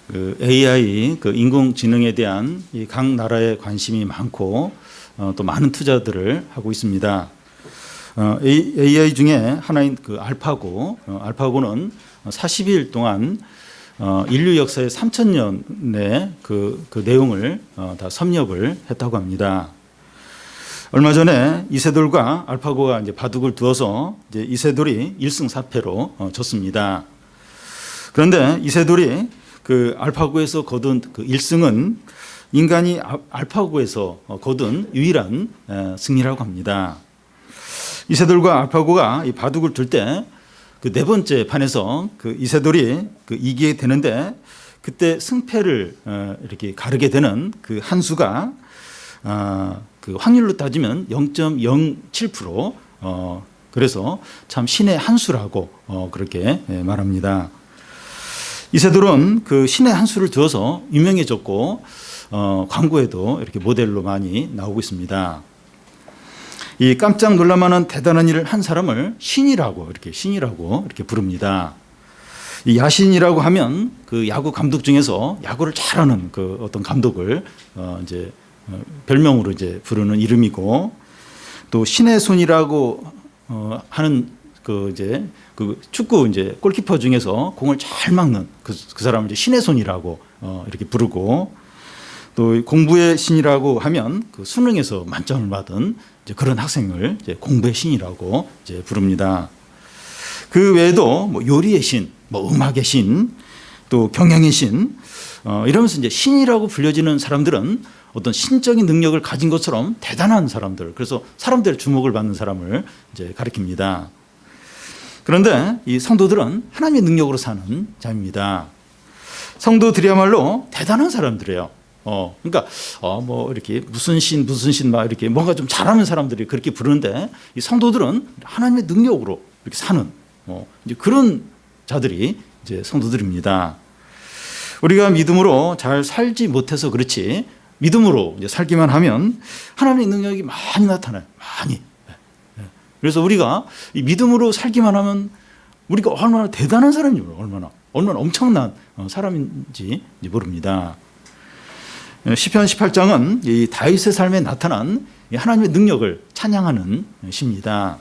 그 AI, 그 인공지능에 대한 이 각 나라의 관심이 많고 또 많은 투자들을 하고 있습니다. AI 중에 하나인 그 알파고, 알파고는 40일 동안 인류 역사의 3,000년의 그 내용을 다 섭렵을 했다고 합니다. 얼마 전에 이세돌과 알파고가 이제 바둑을 두어서 이제 이세돌이 1승 4패로 졌습니다. 그런데 이세돌이 그 알파고에서 거둔 그 1승은 인간이 알파고에서 거둔 유일한 승리라고 합니다. 이세돌과 알파고가 이 바둑을 둘 때 그 네 번째 판에서 그 이세돌이 그 이기게 되는데 그때 승패를 이렇게 가르게 되는 그 한 수가 그 확률로 따지면 0.07%, 그래서 참 신의 한 수라고 그렇게 말합니다. 이세돌은 그 신의 한 수를 두어서 유명해졌고 광고에도 이렇게 모델로 많이 나오고 있습니다. 이 깜짝 놀랄만한 대단한 일을 한 사람을 신이라고 이렇게 부릅니다. 이 야신이라고 하면 그 야구 감독 중에서 야구를 잘하는 그 어떤 감독을 이제 별명으로 이제 부르는 이름이고, 또 신의 손이라고 하는 그 이제 그 축구 이제 골키퍼 중에서 공을 잘 막는 그 사람을 이제 신의 손이라고 이렇게 부르고, 또 공부의 신이라고 하면 그 수능에서 만점을 받은 이제 그런 학생을 이제 공부의 신이라고 이제 부릅니다. 그 외에도 뭐 요리의 신, 뭐 음악의 신, 또 경영의 신, 이러면서 이제 신이라고 불려지는 사람들은 어떤 신적인 능력을 가진 것처럼 대단한 사람들, 그래서 사람들의 주목을 받는 사람을 이제 가리킵니다. 그런데 이 성도들은 하나님의 능력으로 사는 자입니다. 성도들이야말로 대단한 사람들이에요. 그러니까 뭐 이렇게 무슨 신 막 이렇게 뭔가 좀 잘하는 사람들이 그렇게 부르는데, 이 성도들은 하나님의 능력으로 이렇게 사는 이제 그런 자들이 이제 성도들입니다. 우리가 믿음으로 잘 살지 못해서 그렇지, 믿음으로 이제 살기만 하면 하나님의 능력이 많이 나타나요. 많이. 그래서 우리가 이 믿음으로 살기만 하면 우리가 얼마나 대단한 사람인지, 얼마나 엄청난 사람인지 모릅니다. 시편 18장은 이 다윗의 삶에 나타난 하나님의 능력을 찬양하는 시입니다.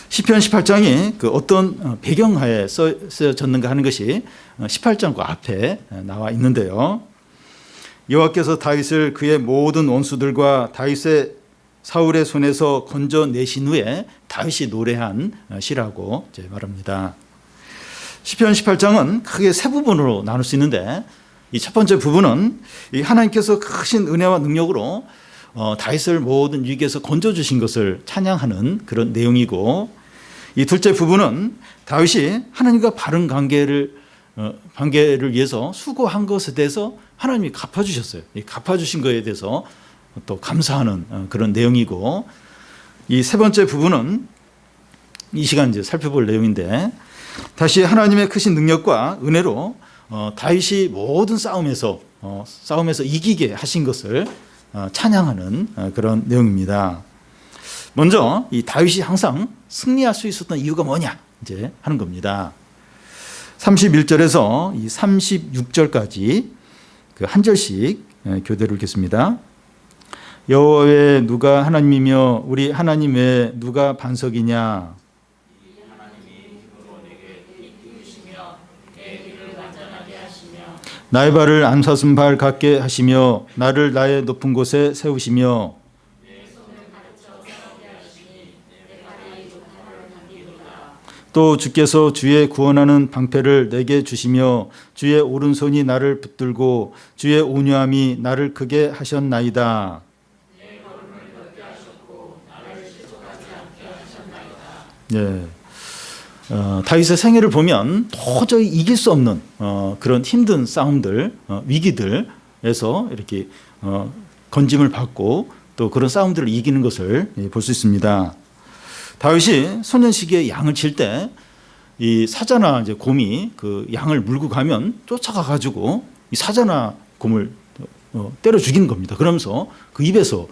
시편 18장이 그 어떤 배경하에 쓰여졌는가 하는 것이 18장 그 앞에 나와 있는데요. 여호와께서 다윗을 그의 모든 원수들과 다윗의 사울의 손에서 건져내신 후에 다윗이 노래한 시라고 말합니다. 시편 18장은 크게 세 부분으로 나눌 수 있는데, 이 첫 번째 부분은 이 하나님께서 크신 은혜와 능력으로 다윗을 모든 위기에서 건져주신 것을 찬양하는 그런 내용이고, 이 둘째 부분은 다윗이 하나님과 바른 관계를 위해서 수고한 것에 대해서 하나님이 갚아주셨어요. 이 갚아주신 것에 대해서 또 감사하는 그런 내용이고, 이 세 번째 부분은 이 시간 이제 살펴볼 내용인데, 다시 하나님의 크신 능력과 은혜로 다윗이 모든 싸움에서 이기게 하신 것을 찬양하는 그런 내용입니다. 먼저 이 다윗이 항상 승리할 수 있었던 이유가 뭐냐 이제 하는 겁니다. 31절에서 이 36절까지 그 한 절씩 교대로 읽겠습니다. 여호와 외에 누가 하나님이며 우리 하나님 외에 누가 반석이냐? 나의 발을 안 솟은 발 같게 하시며 나를 나의 높은 곳에 세우시며 또 주께서 주의 구원하는 방패를 내게 주시며 주의 오른손이 나를 붙들고 주의 온유함이 나를 크게 하셨나이다. 네. 다윗의 생애를 보면 도저히 이길 수 없는 그런 힘든 싸움들, 위기들에서 이렇게 건짐을 받고 또 그런 싸움들을 이기는 것을 볼 수 있습니다. 다윗이 소년 시기에 양을 칠 때 이 사자나 이제 곰이 그 양을 물고 가면 쫓아가 가지고 이 사자나 곰을 때려 죽이는 겁니다. 그러면서 그 입에서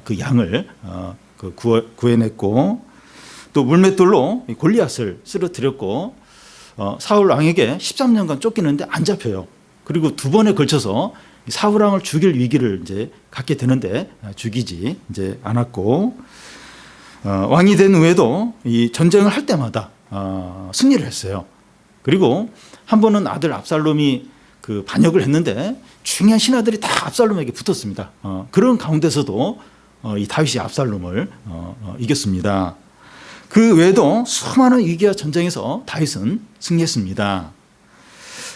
그 양을 구해냈고, 또 물맷돌로 골리앗을 쓰러뜨렸고, 사울 왕에게 13년간 쫓기는데 안 잡혀요. 그리고 두 번에 걸쳐서 사울 왕을 죽일 위기를 이제 갖게 되는데 죽이지 이제 않았고, 왕이 된 후에도 이 전쟁을 할 때마다 승리를 했어요. 그리고 한 번은 아들 압살롬이 그 반역을 했는데 중요한 신하들이 다 압살롬에게 붙었습니다. 그런 가운데서도 이 다윗이 압살롬을 이겼습니다. 그 외에도 수많은 위기와 전쟁에서 다윗은 승리했습니다.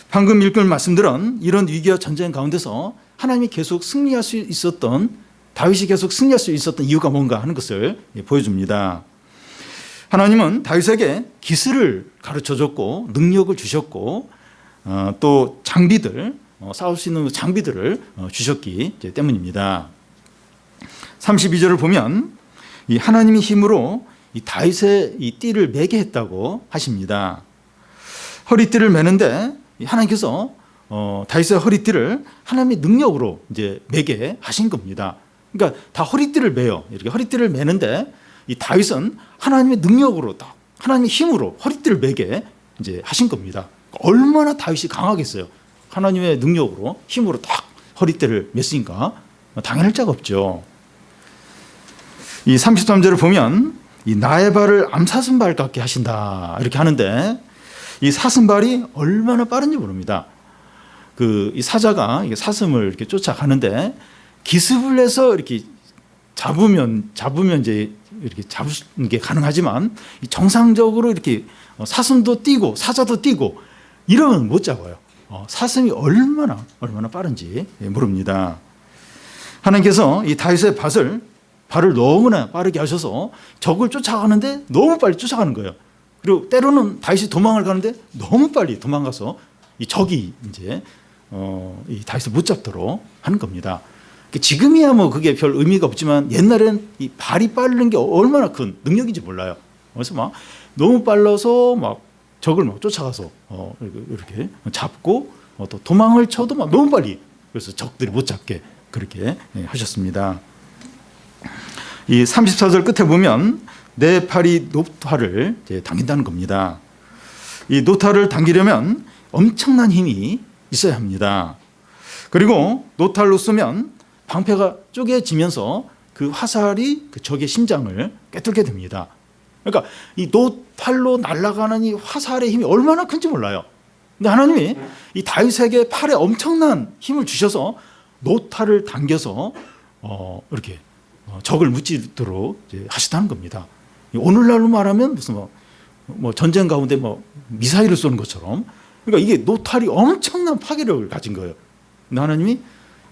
방금 읽은 말씀들은 이런 위기와 전쟁 가운데서 하나님이 계속 승리할 수 있었던, 다윗이 계속 승리할 수 있었던 이유가 뭔가 하는 것을 보여줍니다. 하나님은 다윗에게 기술을 가르쳐줬고 능력을 주셨고 또 장비들, 싸울 수 있는 장비들을 주셨기 때문입니다. 32절을 보면 이 하나님의 힘으로 이 다윗의 이 띠를 매게 했다고 하십니다. 허리띠를 매는데 하나님께서 다윗의 허리띠를 하나님의 능력으로 이제 매게 하신 겁니다. 그러니까 다 허리띠를 매요. 이렇게 허리띠를 매는데 이 다윗은 하나님의 능력으로, 딱 하나님의 힘으로 허리띠를 매게 이제 하신 겁니다. 얼마나 다윗이 강하겠어요. 하나님의 능력으로, 힘으로 딱 허리띠를 맸으니까 당연할 자가 없죠. 이 33절을 보면 이 나의 발을 암사슴발 같게 하신다 이렇게 하는데, 이 사슴발이 얼마나 빠른지 모릅니다. 이 사자가 사슴을 이렇게 쫓아가는데 기습을 해서 이렇게 잡으면 이제 이렇게 잡는 게 가능하지만 정상적으로 이렇게 사슴도 뛰고 사자도 뛰고 이러면 못 잡아요. 사슴이 얼마나 빠른지 모릅니다. 하나님께서 이 다윗의 발을 너무나 빠르게 하셔서 적을 쫓아가는데 너무 빨리 쫓아가는 거예요. 그리고 때로는 다윗이 도망을 가는데 너무 빨리 도망가서 이 적이 이제 이 다윗을 못 잡도록 하는 겁니다. 지금이야 뭐 그게 별 의미가 없지만 옛날엔 이 발이 빠르는 게 얼마나 큰 능력인지 몰라요. 그래서 막 너무 빨라서 막 적을 막 쫓아가서 이렇게 잡고 또 도망을 쳐도 막 너무 빨리, 그래서 적들이 못 잡게 그렇게 하셨습니다. 이 34절 끝에 보면 내 팔이 노타를 당긴다는 겁니다. 이 노타를 당기려면 엄청난 힘이 있어야 합니다. 그리고 노타를 쏘면 방패가 쪼개지면서 그 화살이 그 적의 심장을 꿰뚫게 됩니다. 그러니까 이 노탈로 날아가는 이 화살의 힘이 얼마나 큰지 몰라요. 근데 하나님이 이 다윗에게 팔에 엄청난 힘을 주셔서 노탈을 당겨서 이렇게 적을 무찌르도록 하시다는 겁니다. 오늘날로 말하면 무슨 뭐 전쟁 가운데 뭐 미사일을 쏘는 것처럼, 그러니까 이게 노탈이 엄청난 파괴력을 가진 거예요. 근데 하나님이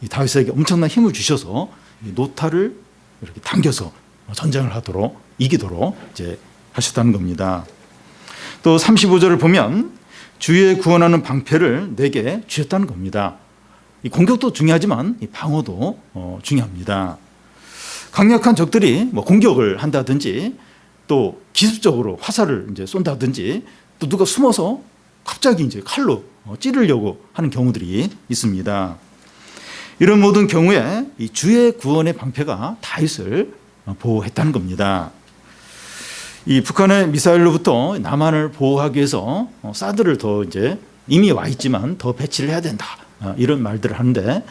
이 다윗에게 엄청난 힘을 주셔서 이 노탈을 이렇게 당겨서 전쟁을 하도록, 이기도록 이제 하셨다는 겁니다. 또 35절을 보면 주의 구원하는 방패를 내게 주셨다는 겁니다. 이 공격도 중요하지만 이 방어도 중요합니다. 강력한 적들이 뭐 공격을 한다든지 또 기습적으로 화살을 이제 쏜다든지 또 누가 숨어서 갑자기 이제 칼로 찌르려고 하는 경우들이 있습니다. 이런 모든 경우에 이 주의 구원의 방패가 다윗을 보호했다는 겁니다. 이 북한의 미사일로부터 남한을 보호하기 위해서 사드를 더 이제 이미 와 있지만 더 배치를 해야 된다, 이런 말들을 하는데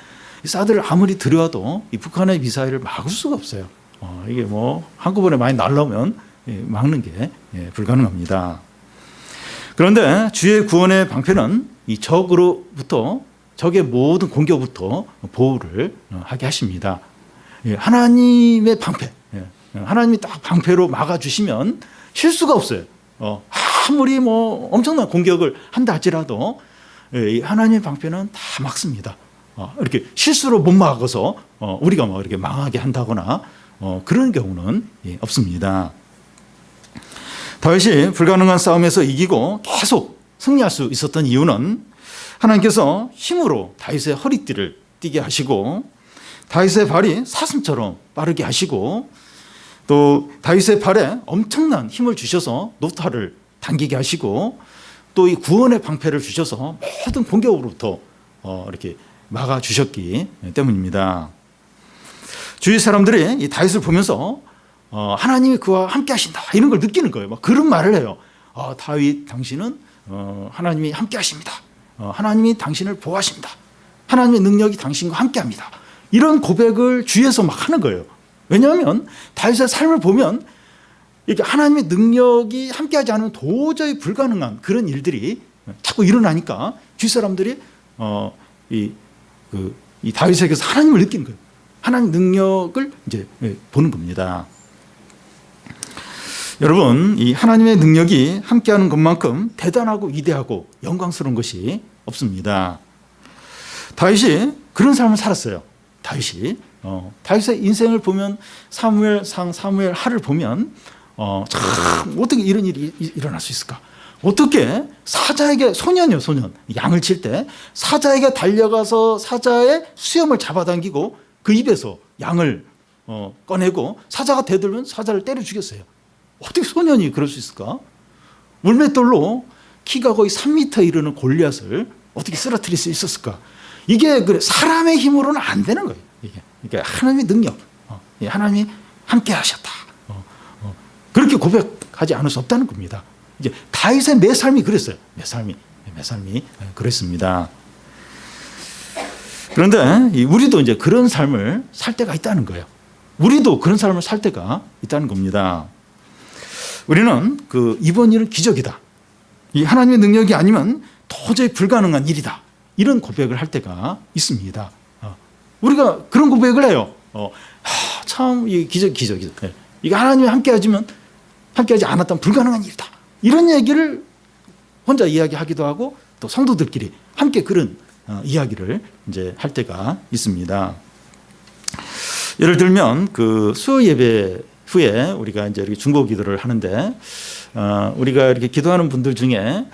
이 사드를 아무리 들여와도 이 북한의 미사일을 막을 수가 없어요. 이게 뭐 한꺼번에 많이 날라오면 막는 게 불가능합니다. 그런데 주의 구원의 방패는 이 적으로부터, 적의 모든 공격부터 보호를 하게 하십니다. 하나님의 방패, 하나님이 딱 방패로 막아주시면 실수가 없어요. 아무리 뭐 엄청난 공격을 한다 할지라도 하나님의 방패는 다 막습니다. 이렇게 실수로 못 막아서 우리가 뭐 이렇게 망하게 한다거나 그런 경우는 없습니다. 다윗이 불가능한 싸움에서 이기고 계속 승리할 수 있었던 이유는 하나님께서 힘으로 다윗의 허리띠를 띠게 하시고 다윗의 발이 사슴처럼 빠르게 하시고 또 다윗의 발에 엄청난 힘을 주셔서 노타를 당기게 하시고 또 이 구원의 방패를 주셔서 모든 공격으로부터 이렇게 막아주셨기 때문입니다. 주위 사람들이 이 다윗을 보면서 하나님이 그와 함께 하신다 이런 걸 느끼는 거예요. 막 그런 말을 해요. 다윗 당신은 하나님이 함께 하십니다. 하나님이 당신을 보호하십니다. 하나님의 능력이 당신과 함께합니다. 이런 고백을 주위에서 막 하는 거예요. 왜냐하면 다윗의 삶을 보면 이렇게 하나님의 능력이 함께하지 않으면 도저히 불가능한 그런 일들이 자꾸 일어나니까 주위 사람들이 이 다윗에게서 하나님을 느끼는 거예요. 하나님 능력을 이제 보는 겁니다. 여러분, 이 하나님의 능력이 함께하는 것만큼 대단하고 위대하고 영광스러운 것이 없습니다. 다윗이 그런 삶을 살았어요. 다윗의 인생을 보면 사무엘상, 사무엘하를 보면 참 어떻게 이런 일이 일어날 수 있을까? 어떻게 사자에게 소년, 양을 칠 때 사자에게 달려가서 사자의 수염을 잡아당기고 그 입에서 양을 꺼내고 사자가 대들면 사자를 때려 죽였어요. 어떻게 소년이 그럴 수 있을까? 물맷돌로 키가 거의 3m 이르는 골리앗을 어떻게 쓰러뜨릴 수 있었을까? 이게 사람의 힘으로는 안 되는 거예요. 이게 하나님의 능력, 하나님이 함께 하셨다. 그렇게 고백하지 않을 수 없다는 겁니다. 이제 다윗의 매 삶이 그랬어요. 매 삶이 그랬습니다. 그런데 우리도 이제 그런 삶을 살 때가 있다는 거예요. 우리도 그런 삶을 살 때가 있다는 겁니다. 우리는 이번 일은 기적이다. 이 하나님의 능력이 아니면 도저히 불가능한 일이다. 이런 고백을 할 때가 있습니다. 우리가 그런 고백을 해요. 참 이 기적. 이게 하나님이 함께하지 않았다면 불가능한 일이다. 이런 얘기를 혼자 이야기하기도 하고 또 성도들끼리 함께 그런 이야기를 이제 할 때가 있습니다. 예를 들면 수요 예배 후에 우리가 이제 이렇게 중보 기도를 하는데 우리가 이렇게 기도하는 분들 중에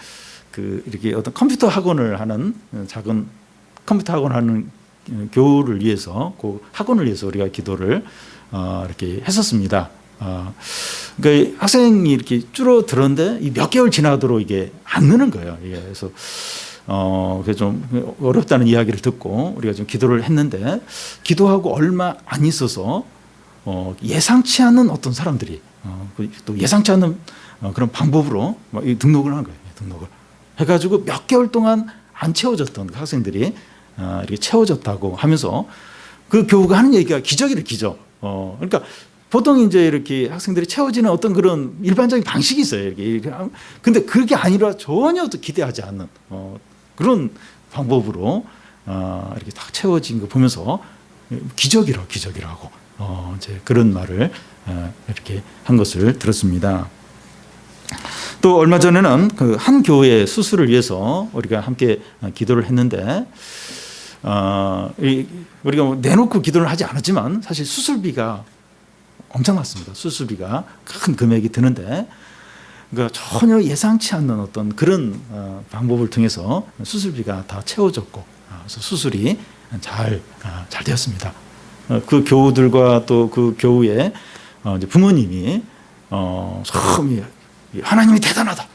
이렇게 어떤 컴퓨터 학원을 하는 작은 컴퓨터 학원 하는 교우를 위해서 그 학원을 위해서 우리가 기도를 이렇게 했었습니다. 그러니까 학생이 이렇게 줄어들었는데 몇 개월 지나도록 이게 안 느는 거예요. 그래서 그게 좀 어렵다는 이야기를 듣고 우리가 좀 기도를 했는데 기도하고 얼마 안 있어서 예상치 않은 어떤 사람들이 또 예상치 않은 그런 방법으로 등록을 한 거예요. 등록을 해가지고 몇 개월 동안 안 채워졌던 그 학생들이 이렇게 채워졌다고 하면서 그 교우가 하는 얘기가 기적이래, 기적. 그러니까 보통 이제 이렇게 학생들이 채워지는 어떤 그런 일반적인 방식이 있어요. 이렇게. 근데 그게 아니라 전혀 기대하지 않는 그런 방법으로 이렇게 딱 채워진 거 보면서 기적이라고 이제 그런 말을 이렇게 한 것을 들었습니다. 또 얼마 전에는 한 교회 수술을 위해서 우리가 함께 기도를 했는데 우리가 내놓고 기도를 하지 않았지만 사실 수술비가 엄청났습니다. 수술비가 큰 금액이 드는데 그러니까 전혀 예상치 않는 어떤 그런 방법을 통해서 수술비가 다 채워졌고 그래서 수술이 잘 되었습니다. 그 교우들과 또 그 교우의 부모님이 참 하나님이 대단하다.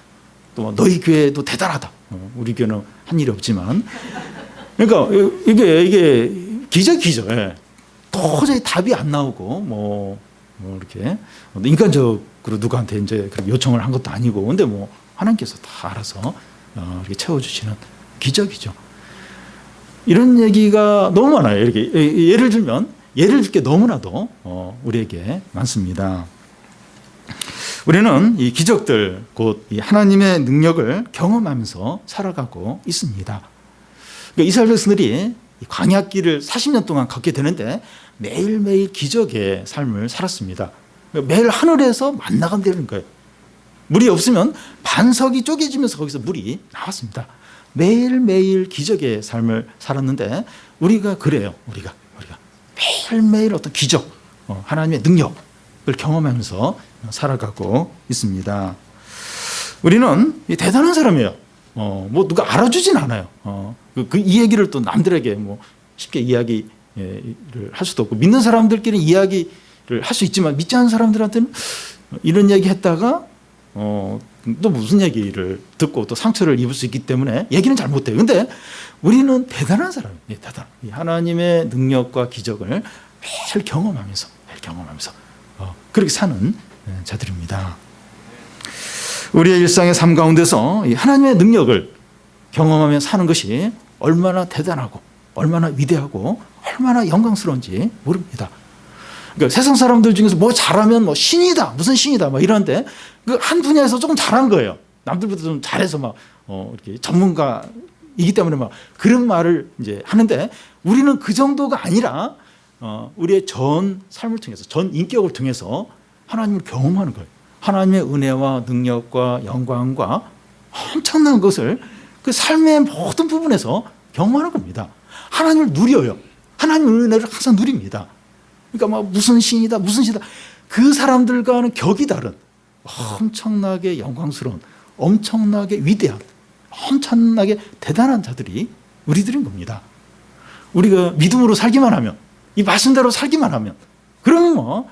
또 너희 교회도 대단하다. 우리 교회는 한 일이 없지만 그러니까 이게 기적. 예. 도저히 답이 안 나오고 뭐 이렇게 인간적으로 누구한테 이제 요청을 한 것도 아니고 근데 하나님께서 다 알아서 이렇게 채워주시는 기적이죠. 이런 얘기가 너무 많아요. 이렇게 예를 들 게 너무나도 우리에게 많습니다. 우리는 이 기적들 곧 이 하나님의 능력을 경험하면서 살아가고 있습니다. 그러니까 이스라엘 백성들이 광야길을 40년 동안 걷게 되는데 매일매일 기적의 삶을 살았습니다. 매일 하늘에서 만나가 되는 거예요. 물이 없으면 반석이 쪼개지면서 거기서 물이 나왔습니다. 매일매일 기적의 삶을 살았는데 우리가 그래요. 우리가 매일매일 어떤 기적, 하나님의 능력을 경험하면서 살아가고 있습니다. 우리는 대단한 사람이에요. 누가 알아주진 않아요. 이 얘기를 또 남들에게 쉽게 이야기를 할 수도 없고 믿는 사람들끼리 이야기를 할 수 있지만 믿지 않는 사람들한테는 이런 얘기 했다가 또 무슨 얘기를 듣고 또 상처를 입을 수 있기 때문에 얘기는 잘 못해요. 근데 우리는 대단한 사람이에요. 하나님의 능력과 기적을 매일 경험하면서 그렇게 사는 자들입니다. 우리의 일상의 삶 가운데서 하나님의 능력을 경험하며 사는 것이 얼마나 대단하고 얼마나 위대하고 얼마나 영광스러운지 모릅니다. 그러니까 세상 사람들 중에서 뭐 잘하면 뭐 신이다, 무슨 신이다, 뭐 이런데 그 한 분야에서 조금 잘한 거예요. 남들보다 좀 잘해서 막 이렇게 전문가이기 때문에 막 그런 말을 이제 하는데, 우리는 그 정도가 아니라 우리의 전 삶을 통해서, 전 인격을 통해서 하나님을 경험하는 거예요. 하나님의 은혜와 능력과 영광과 엄청난 것을 그 삶의 모든 부분에서 경험하는 겁니다. 하나님을 누려요. 하나님의 은혜를 항상 누립니다. 그러니까 막 무슨 신이다, 무슨 신이다. 그 사람들과는 격이 다른 엄청나게 영광스러운, 엄청나게 위대한, 엄청나게 대단한 자들이 우리들인 겁니다. 우리가 믿음으로 살기만 하면, 이 말씀대로 살기만 하면, 그러면 뭐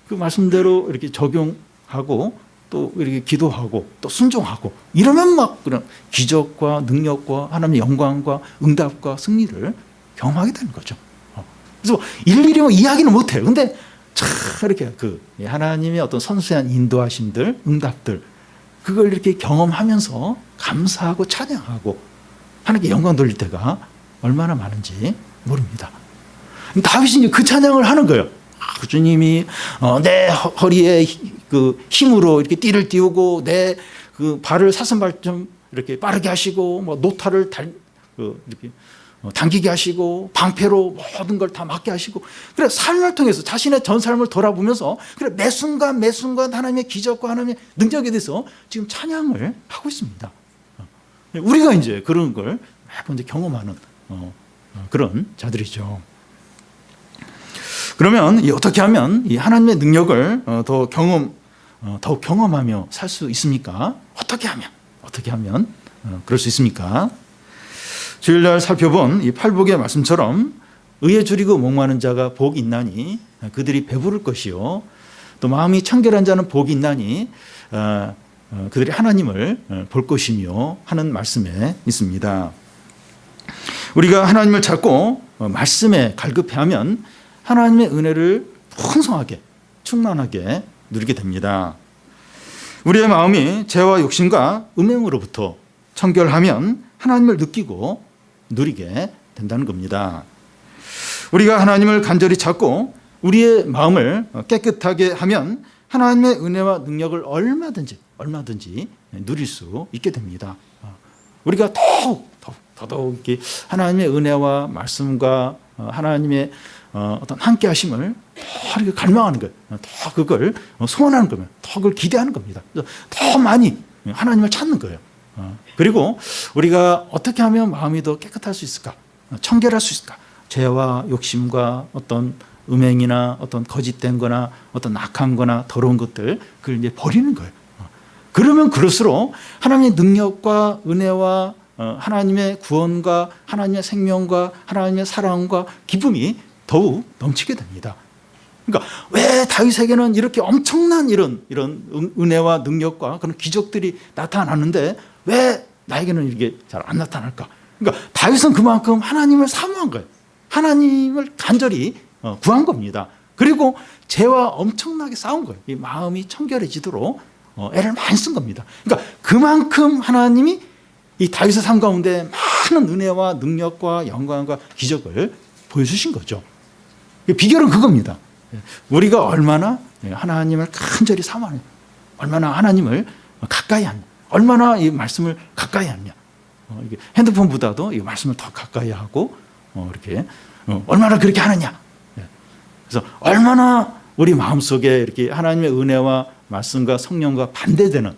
그 말씀대로 이렇게 적용하고 또 이렇게 기도하고 또 순종하고 이러면 막 그런 기적과 능력과 하나님의 영광과 응답과 승리를 경험하게 되는 거죠. 그래서 일일이 뭐 이야기는 못해요. 근데 참 이렇게 그 하나님의 어떤 선수한 인도하심들, 응답들, 그걸 이렇게 경험하면서 감사하고 찬양하고 하나님께 영광 돌릴 때가 얼마나 많은지 모릅니다. 다윗이 그 찬양을 하는 거예요. 주님이 내 허리에 그 힘으로 이렇게 띠를 띄우고 내 그 발을 사슴발 좀 이렇게 빠르게 하시고 뭐 노타를 이렇게 당기게 하시고 방패로 모든 걸 다 막게 하시고, 그래 삶을 통해서 자신의 전 삶을 돌아보면서 그래 매 순간 매 순간 하나님의 기적과 하나님의 능력에 대해서 지금 찬양을 하고 있습니다. 우리가 이제 그런 걸 매번 이제 경험하는 그런 자들이죠. 그러면 어떻게 하면 이 하나님의 능력을 더욱 경험하며 살 수 있습니까? 어떻게 하면 그럴 수 있습니까? 주일날 살펴본 이 팔복의 말씀처럼 의에 줄이고 목마른 자가 복이 있나니 그들이 배부를 것이요, 또 마음이 청결한 자는 복이 있나니 그들이 하나님을 볼 것이며 하는 말씀에 있습니다. 우리가 하나님을 찾고 말씀에 갈급해하면 하나님의 은혜를 풍성하게 충만하게 누리게 됩니다. 우리의 마음이 죄와 욕심과 음행으로부터 청결하면 하나님을 느끼고 누리게 된다는 겁니다. 우리가 하나님을 간절히 찾고 우리의 마음을 깨끗하게 하면 하나님의 은혜와 능력을 얼마든지 누릴 수 있게 됩니다. 우리가 더더욱 이렇게 하나님의 은혜와 말씀과 하나님의 어떤 함께 하심을 더 이렇게 갈망하는 거예요. 더 그걸 소원하는 거예요. 더 그걸 기대하는 겁니다. 더 많이 하나님을 찾는 거예요. 그리고 우리가 어떻게 하면 마음이 더 깨끗할 수 있을까? 청결할 수 있을까? 죄와 욕심과 어떤 음행이나 어떤 거짓된 거나 어떤 악한 거나 더러운 것들, 그걸 이제 버리는 거예요. 그러면 그럴수록 하나님의 능력과 은혜와 하나님의 구원과 하나님의 생명과 하나님의 사랑과 기쁨이 더욱 넘치게 됩니다. 그러니까 왜 다윗에게는 이렇게 엄청난 이런 은혜와 능력과 그런 기적들이 나타났는데 왜 나에게는 이게 잘 안 나타날까? 그러니까 다윗은 그만큼 하나님을 사모한 거예요. 하나님을 간절히 구한 겁니다. 그리고 죄와 엄청나게 싸운 거예요. 이 마음이 청결해지도록 애를 많이 쓴 겁니다. 그러니까 그만큼 하나님이 이 다윗의 삶 가운데 많은 은혜와 능력과 영광과 기적을 보여주신 거죠. 비결은 그겁니다. 우리가 얼마나 하나님을 간절히 사모하느냐, 얼마나 하나님을 가까이 하느냐, 얼마나 이 말씀을 가까이 하느냐. 핸드폰보다도 이 말씀을 더 가까이 하고 이렇게 얼마나 그렇게 하느냐. 그래서 얼마나 우리 마음속에 이렇게 하나님의 은혜와 말씀과 성령과 반대되는,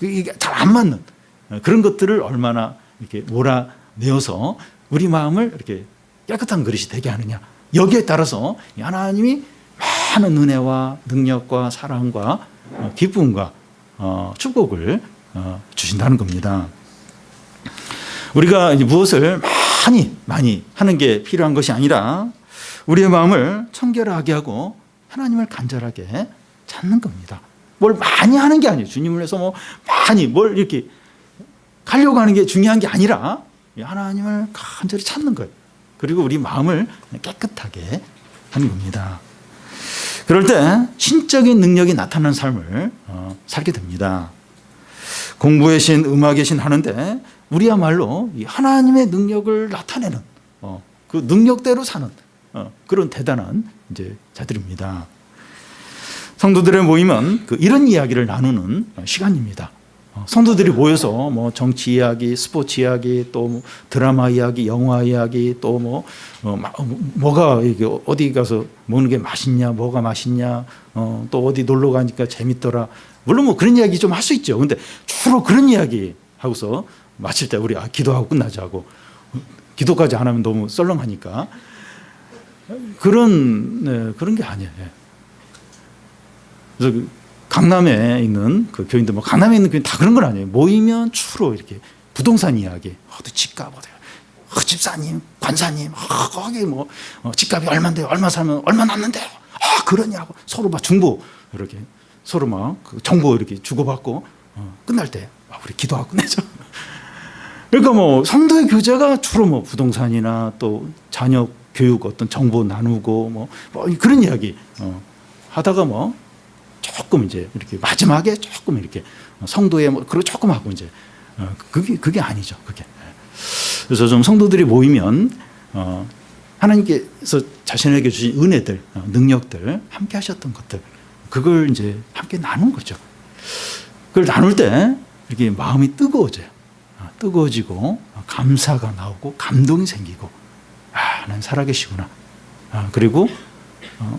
이게 잘 안 맞는 그런 것들을 얼마나 이렇게 몰아내어서 우리 마음을 이렇게 깨끗한 그릇이 되게 하느냐. 여기에 따라서 하나님이 많은 은혜와 능력과 사랑과 기쁨과 축복을 주신다는 겁니다. 우리가 무엇을 많이 하는 게 필요한 것이 아니라 우리의 마음을 청결하게 하고 하나님을 간절하게 찾는 겁니다. 뭘 많이 하는 게 아니에요. 주님을 위해서 뭐 많이 뭘 이렇게 가려고 하는 게 중요한 게 아니라 하나님을 간절히 찾는 거예요. 그리고 우리 마음을 깨끗하게 하는 겁니다. 그럴 때 신적인 능력이 나타나는 삶을 살게 됩니다. 공부의 신, 음악의 신 하는데 우리야말로 이 하나님의 능력을 나타내는 그 능력대로 사는 그런 대단한 이제 자들입니다. 성도들의 모임은 이런 이야기를 나누는 시간입니다. 성도들이 모여서 뭐 정치 이야기, 스포츠 이야기, 또 뭐 드라마 이야기, 영화 이야기, 또 뭐가 이게 어디 가서 먹는 게 맛있냐, 뭐가 맛있냐, 또 어디 놀러 가니까 재밌더라. 물론 뭐 그런 이야기 좀 할 수 있죠. 근데 주로 그런 이야기 하고서 마칠 때 우리 기도하고 끝나자고, 기도까지 안 하면 너무 썰렁하니까 그런 게 아니에요. 그래서 강남에 있는 그 교인들, 뭐 강남에 있는 교인 다 그런 건 아니에요. 모이면 주로 이렇게 부동산 이야기, 집값 어때요? 집사님, 관사님, 거기 뭐 집값이 얼마인데요? 얼마 살면 얼마 남는데요? 그러냐고 서로 막 중보 이렇게 서로 막 그 정보 이렇게 주고받고 끝날 때 우리 기도하고 끝내죠. 그러니까 뭐 성도의 교제가 주로 뭐 부동산이나 또 자녀 교육 어떤 정보 나누고 뭐 그런 이야기 하다가 뭐 조금 이제 이렇게 마지막에 조금 이렇게 성도의 뭐 그리고 조금 하고 이제 그게 아니죠. 그게. 그래서 좀 성도들이 모이면 하나님께서 자신에게 주신 은혜들, 능력들, 함께 하셨던 것들, 그걸 이제 함께 나눈 거죠. 그걸 나눌 때 이렇게 마음이 뜨거워져요. 뜨거워지고 감사가 나오고 감동이 생기고, 하나님 살아계시구나. 그리고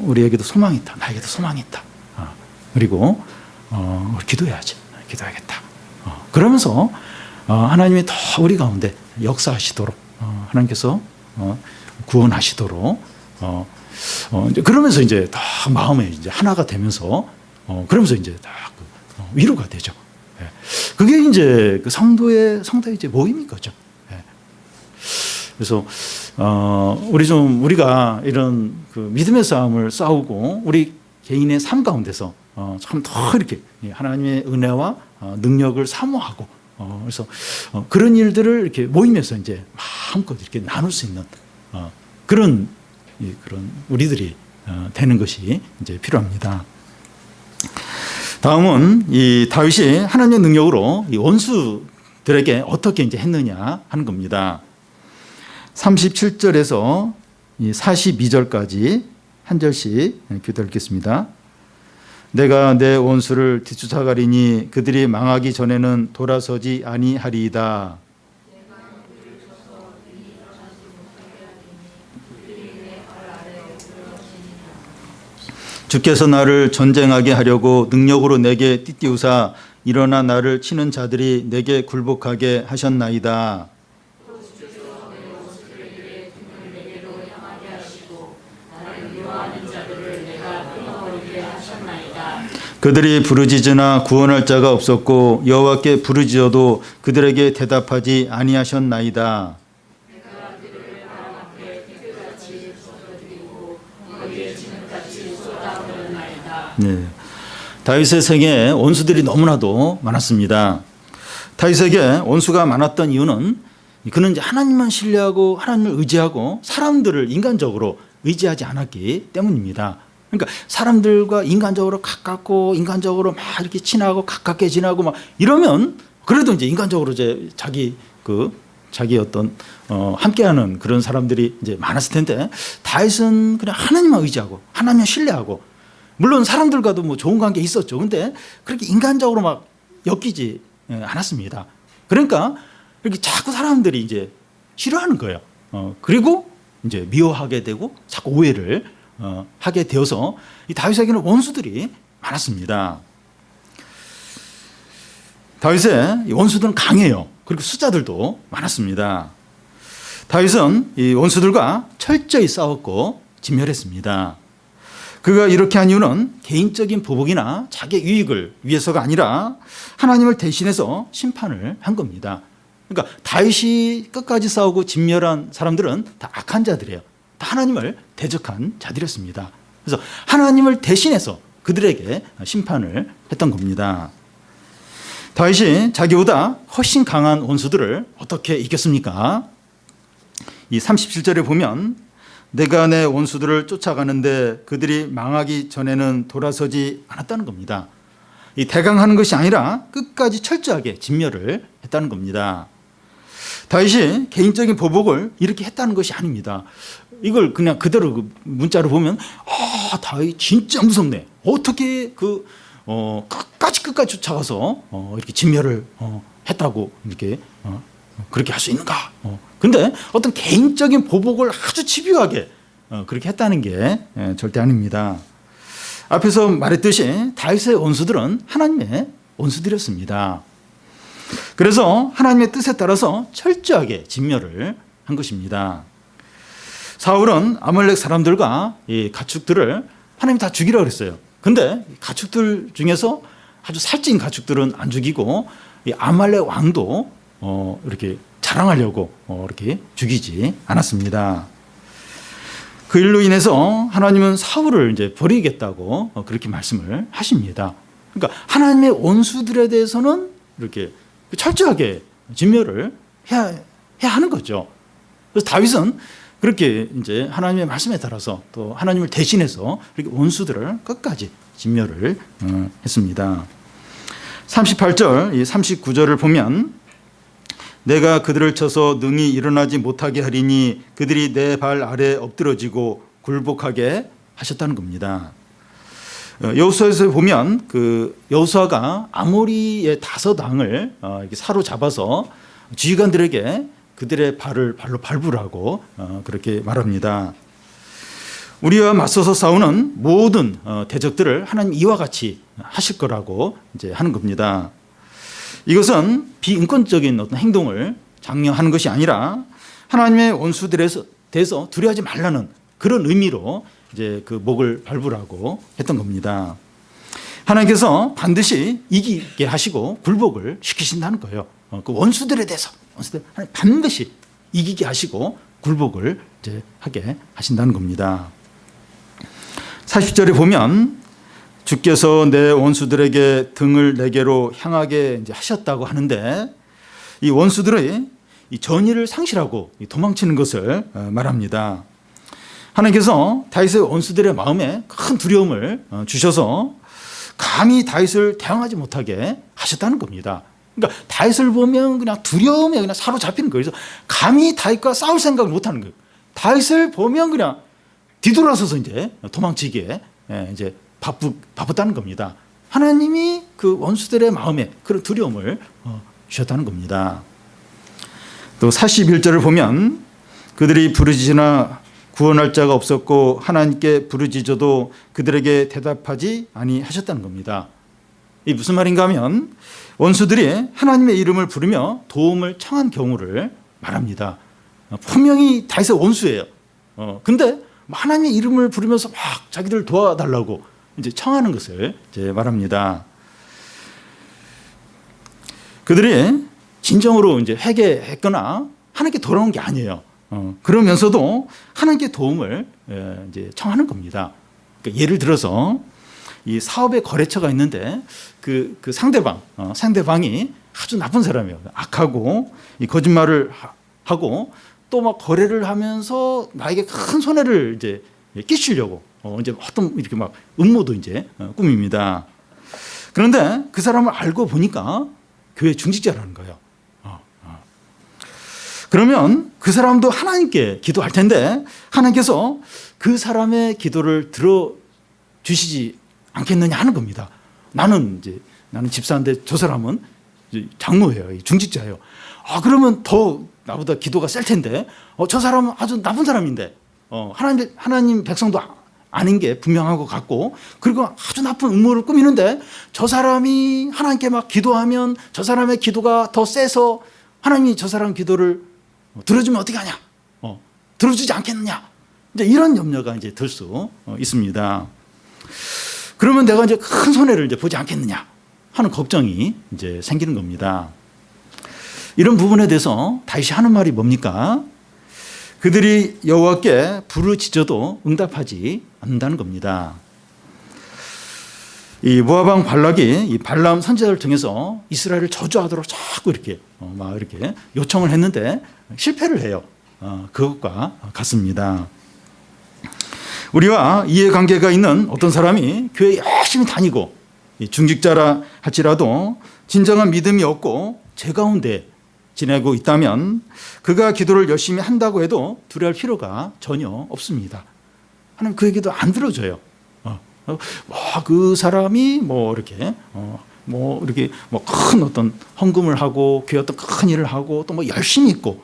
우리에게도 소망이 있다. 나에게도 소망이 있다. 그리고 기도해야지. 기도해야겠다. 그러면서 하나님이 더 우리 가운데 역사하시도록, 하나님께서 구원하시도록, 그러면서 이제 다 마음에 이제 하나가 되면서, 그러면서 이제 다 위로가 되죠. 그게 이제 그 성도의 이제 모임인 거죠. 그래서 우리가 이런 그 믿음의 싸움을 싸우고 우리 개인의 삶 가운데서 참 더 이렇게 하나님의 은혜와 능력을 사모하고, 그래서 그런 일들을 이렇게 모이면서 이제 마음껏 이렇게 나눌 수 있는 그런 우리들이 되는 것이 이제 필요합니다. 다음은 이 다윗이 하나님의 능력으로 이 원수들에게 어떻게 이제 했느냐 하는 겁니다. 37절에서 42절까지 한 절씩 교독 읽겠습니다. 내가 내 원수를 뒤쫓아가리니 그들이 망하기 전에는 돌아서지 아니하리이다. 주께서 나를 전쟁하게 하려고 능력으로 내게 띠띠우사 일어나 나를 치는 자들이 내게 굴복하게 하셨나이다. 그들이 부르짖으나 구원할 자가 없었고 여호와께 부르짖어도 그들에게 대답하지 아니하셨나이다. 네. 다윗의 생에 원수들이 너무나도 많았습니다. 다윗에게 원수가 많았던 이유는 그는 이제 하나님만 신뢰하고 하나님을 의지하고 사람들을 인간적으로 의지하지 않았기 때문입니다. 그러니까 사람들과 인간적으로 가깝고 인간적으로 막 이렇게 친하고 가깝게 지나고 막 이러면 그래도 이제 인간적으로 이제 자기 어떤 함께하는 그런 사람들이 이제 많았을 텐데, 다윗은 그냥 하나님만 의지하고 하나님만 신뢰하고, 물론 사람들과도 뭐 좋은 관계 있었죠. 근데 그렇게 인간적으로 막 엮이지 않았습니다. 그러니까 이렇게 자꾸 사람들이 이제 싫어하는 거예요. 그리고 이제 미워하게 되고 자꾸 오해를 하게 되어서 이 다윗에게는 원수들이 많았습니다. 다윗의 원수들은 강해요. 그리고 숫자들도 많았습니다. 다윗은 이 원수들과 철저히 싸웠고 진멸했습니다. 그가 이렇게 한 이유는 개인적인 보복이나 자기 유익을 위해서가 아니라 하나님을 대신해서 심판을 한 겁니다. 그러니까 다윗이 끝까지 싸우고 진멸한 사람들은 다 악한 자들이에요. 다 하나님을 대적한 자들이었습니다. 그래서 하나님을 대신해서 그들에게 심판을 했던 겁니다. 다윗이 자기보다 훨씬 강한 원수들을 어떻게 이겼습니까? 이 37절에 보면 내가 내 원수들을 쫓아가는데 그들이 망하기 전에는 돌아서지 않았다는 겁니다. 이 대강하는 것이 아니라 끝까지 철저하게 진멸을 했다는 겁니다. 다윗이 개인적인 보복을 이렇게 했다는 것이 아닙니다. 이걸 그냥 그대로 그 문자로 보면 다윗 진짜 무섭네. 어떻게 끝까지 쫓아가서 이렇게 진멸을 했다고 이렇게 그렇게 할 수 있는가? 근데 어떤 개인적인 보복을 아주 집요하게 그렇게 했다는 게 절대 아닙니다. 앞에서 말했듯이 다윗의 원수들은 하나님의 원수들이었습니다. 그래서 하나님의 뜻에 따라서 철저하게 진멸을 한 것입니다. 사울은 아말렉 사람들과 이 가축들을 하나님이 다 죽이라고 그랬어요. 근데 가축들 중에서 아주 살찐 가축들은 안 죽이고 이 아말렉 왕도 이렇게 자랑하려고 이렇게 죽이지 않았습니다. 그 일로 인해서 하나님은 사울을 이제 버리겠다고 그렇게 말씀을 하십니다. 그러니까 하나님의 원수들에 대해서는 이렇게 철저하게 진멸을 해야 하는 거죠. 그래서 다윗은 그렇게 이제 하나님의 말씀에 따라서 또 하나님을 대신해서 이렇게 원수들을 끝까지 진멸을 했습니다. 38절, 이 39절을 보면 내가 그들을 쳐서 능히 일어나지 못하게 하리니 그들이 내 발 아래 엎드러지고 굴복하게 하셨다는 겁니다. 여호수아에서 보면 그 여호수아가 아모리의 5왕을 이렇게 사로잡아서 지휘관들에게 그들의 발로 밟으라고 그렇게 말합니다. 우리와 맞서서 싸우는 모든 대적들을 하나님 이와 같이 하실 거라고 이제 하는 겁니다. 이것은 비인권적인 어떤 행동을 장려하는 것이 아니라 하나님의 원수들에 대해서 두려워하지 말라는 그런 의미로 이제 그 목을 밟으라고 했던 겁니다. 하나님께서 반드시 이기게 하시고 굴복을 시키신다는 거예요. 그 원수들에 대해서 하나님 반드시 이기게 하시고 굴복을 이제 하게 하신다는 겁니다. 40절에 보면 주께서 내 원수들에게 등을 내게로 향하게 이제 하셨다고 하는데 이 원수들의 이 전의를 상실하고 도망치는 것을 말합니다. 하나님께서 다윗의 원수들의 마음에 큰 두려움을 주셔서 감히 다윗을 대항하지 못하게 하셨다는 겁니다. 그러니까 다윗을 보면 그냥 두려움에 그냥 사로잡히는 거예요. 그래서 감히 다윗과 싸울 생각을 못하는 거예요. 다윗을 보면 그냥 뒤돌아서서 이제 도망치기에 이제 바쁘다는 겁니다. 하나님이 그 원수들의 마음에 그런 두려움을 주셨다는 겁니다. 또 41절을 보면 그들이 부르짖으나 구원할 자가 없었고 하나님께 부르짖어도 그들에게 대답하지 아니하셨다는 겁니다. 이 무슨 말인가 하면 원수들이 하나님의 이름을 부르며 도움을 청한 경우를 말합니다. 분명히 다윗의 원수예요. 근데 하나님의 이름을 부르면서 막 자기들 도와달라고 이제 청하는 것을 이제 말합니다. 그들이 진정으로 이제 회개했거나 하나님께 돌아온 게 아니에요. 그러면서도 하나님께 도움을 이제 청하는 겁니다. 그러니까 예를 들어서 이 사업의 거래처가 있는데 그 상대방이 아주 나쁜 사람이에요. 악하고 이 거짓말을 하고 또 막 거래를 하면서 나에게 큰 손해를 이제 끼치려고 이제 어떤 이렇게 막 음모도 이제 꾸밉니다. 그런데 그 사람을 알고 보니까 교회 중직자라는 거예요. 그러면 그 사람도 하나님께 기도할 텐데 하나님께서 그 사람의 기도를 들어주시지 않겠느냐 하는 겁니다. 나는 집사인데 저 사람은 장로예요. 중직자예요. 그러면 더 나보다 기도가 셀 텐데 저 사람은 아주 나쁜 사람인데 하나님 백성도 아닌 게 분명한 것 같고 그리고 아주 나쁜 음모를 꾸미는데 저 사람이 하나님께 막 기도하면 저 사람의 기도가 더 세서 하나님이 저 사람 기도를 들어주면 어떻게 하냐? 들어주지 않겠느냐? 이제 이런 염려가 이제 들 수 있습니다. 그러면 내가 이제 큰 손해를 이제 보지 않겠느냐 하는 걱정이 이제 생기는 겁니다. 이런 부분에 대해서 다윗이 하는 말이 뭡니까? 그들이 여호와께 부르짖어도 응답하지 않는다는 겁니다. 이 모압 왕 발락이 이 발람 선지자를 통해서 이스라엘을 저주하도록 자꾸 이렇게 막 이렇게 요청을 했는데 실패를 해요. 그것과 같습니다. 우리와 이해관계가 있는 어떤 사람이 교회 열심히 다니고 중직자라 할지라도 진정한 믿음이 없고 제 가운데 지내고 있다면 그가 기도를 열심히 한다고 해도 두려워할 필요가 전혀 없습니다. 하나님 그 얘기도 안 들어줘요. 그 사람이 이렇게 큰 어떤 헌금을 하고 교회 어떤 큰 일을 하고 또 열심히 있고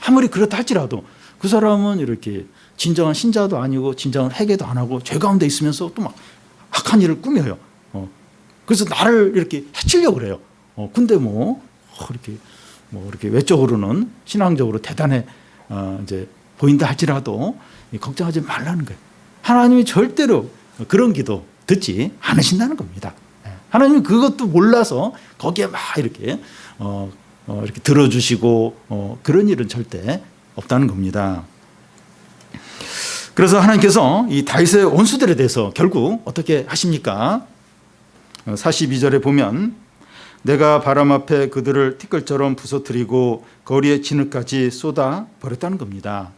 아무리 그렇다 할지라도 그 사람은 이렇게 진정한 신자도 아니고 진정한 회개도 안 하고 죄 가운데 있으면서 또 악한 일을 꾸며요. 그래서 나를 이렇게 해치려고 그래요. 근데 이렇게 외적으로는 신앙적으로 대단해 이제 보인다 할지라도 걱정하지 말라는 거예요. 하나님이 절대로 그런 기도 듣지 않으신다는 겁니다. 하나님이 그것도 몰라서 거기에 이렇게 이렇게 들어주시고 그런 일은 절대 없다는 겁니다. 그래서 하나님께서 이 다윗의 원수들에 대해서 결국 어떻게 하십니까? 42절에 보면 내가 바람 앞에 그들을 티끌처럼 부서뜨리고 거리에 진흙까지 쏟아 버렸다는 겁니다.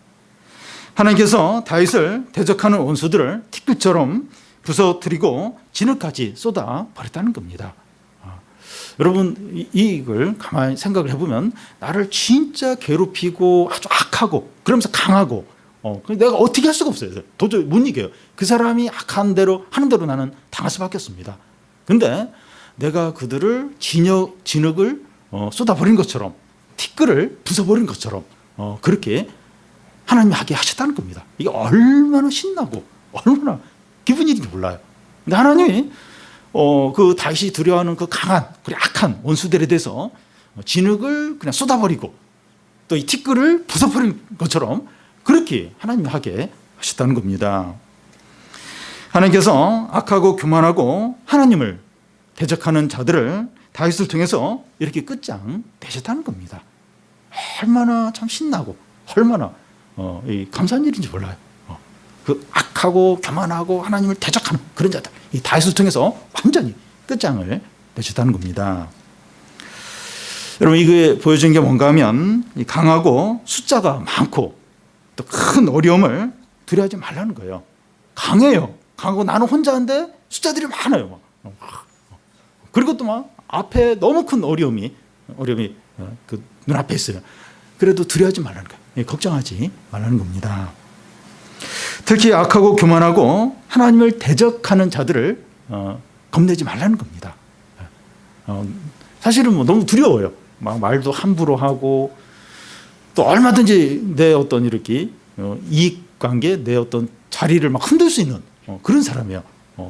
하나님께서 다윗을 대적하는 원수들을 티끌처럼 부서뜨리고 진흙까지 쏟아 버렸다는 겁니다. 여러분 이걸 가만히 생각을 해보면 나를 진짜 괴롭히고 아주 악하고 그러면서 강하고 내가 어떻게 할 수가 없어요. 도저히 못 이겨요. 그 사람이 악한 대로 하는 대로 나는 당할 수밖에 없습니다. 그런데 내가 그들을 진흙을 쏟아버린 것처럼 티끌을 부숴버린 것처럼 그렇게 하나님이 하게 하셨다는 겁니다. 이게 얼마나 신나고 얼마나 기분 일인지 몰라요. 근데 하나님이 그 다윗이 두려워하는 그 강한 그리고 악한 원수들에 대해서 진흙을 그냥 쏟아버리고 또 이 티끌을 부숴버린 것처럼 그렇게 하나님이 하게 하셨다는 겁니다. 하나님께서 악하고 교만하고 하나님을 대적하는 자들을 다윗을 통해서 이렇게 끝장 내셨다는 겁니다. 얼마나 참 신나고 얼마나 감사한 일인지 몰라요. 그 악하고 교만하고 하나님을 대적하는 그런 자들 이 다윗을 통해서 완전히 끝장을 내셨다는 겁니다. 여러분 이게 보여준 게 뭔가 하면 이 강하고 숫자가 많고 또 큰 어려움을 두려워하지 말라는 거예요. 강해요. 강하고 나는 혼자인데 숫자들이 많아요. 그리고 또 앞에 너무 큰 어려움이 그 눈앞에 있어요. 그래도 두려워하지 말라는 거예요. 걱정하지 말라는 겁니다. 특히 악하고 교만하고 하나님을 대적하는 자들을 겁내지 말라는 겁니다. 사실은 너무 두려워요. 말도 함부로 하고 또 얼마든지 내 어떤 이렇게 이익관계 내 어떤 자리를 흔들 수 있는 그런 사람이에요.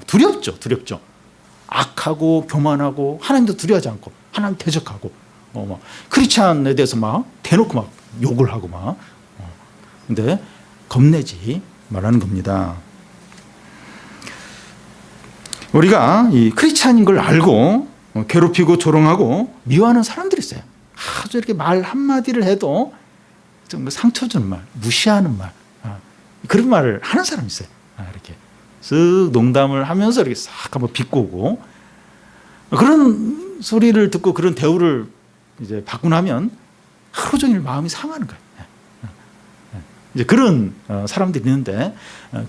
두렵죠. 악하고 교만하고 하나님도 두려워하지 않고 하나님 대적하고 크리스찬에 대해서 대놓고 욕을 하고 근데 겁내지 말라는 겁니다. 우리가 이 크리스찬인 걸 알고 괴롭히고 조롱하고 미워하는 사람들이 있어요. 아주 이렇게 말 한마디를 해도 좀 상처 주는 말, 무시하는 말, 그런 말을 하는 사람이 있어요. 이렇게 쓱 농담을 하면서 이렇게 싹 한번 비꼬고 그런 소리를 듣고 그런 대우를 이제 받고 나면 하루 종일 마음이 상하는 거예요. 이제 그런 사람들이 있는데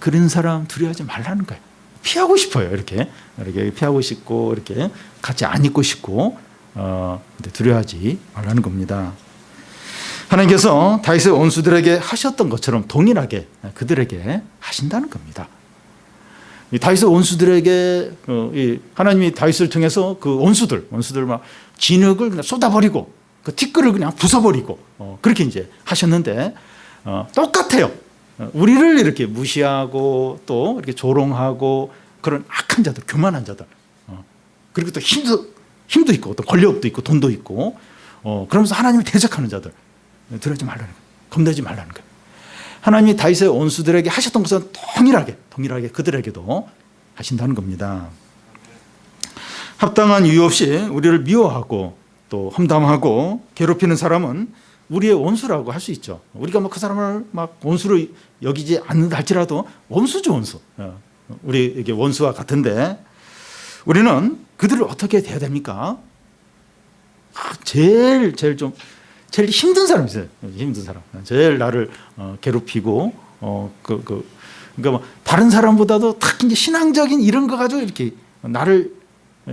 그런 사람 두려워하지 말라는 거예요. 피하고 싶어요. 이렇게 피하고 싶고 이렇게 같이 안 있고 싶고 근데 두려워하지 말라는 겁니다. 하나님께서 다윗의 원수들에게 하셨던 것처럼 동일하게 그들에게 하신다는 겁니다. 이 다윗의 원수들에게 하나님이 다윗을 통해서 그 원수들 진흙을 그냥 쏟아버리고 그 티끌을 그냥 부숴버리고 그렇게 이제 하셨는데 똑같아요. 우리를 이렇게 무시하고 또 이렇게 조롱하고 그런 악한 자들, 교만한 자들, 그리고 또 힘도 있고 어떤 권력도 있고 돈도 있고 그러면서 하나님을 대적하는 자들 두려워하지 말라는 거예요. 겁내지 말라는 거예요. 하나님이 다윗의 원수들에게 하셨던 것은 동일하게 그들에게도 하신다는 겁니다. 합당한 이유 없이 우리를 미워하고 또 험담하고 괴롭히는 사람은 우리의 원수라고 할 수 있죠. 우리가 그 사람을 원수로 여기지 않는다 할지라도 원수죠, 원수. 우리에게 원수와 같은데 우리는 그들을 어떻게 대해야 됩니까? 제일 힘든 사람이 있어요. 힘든 사람. 제일 나를 괴롭히고 그러니까 다른 사람보다도 특히 이제 신앙적인 이런 거 가지고 이렇게 나를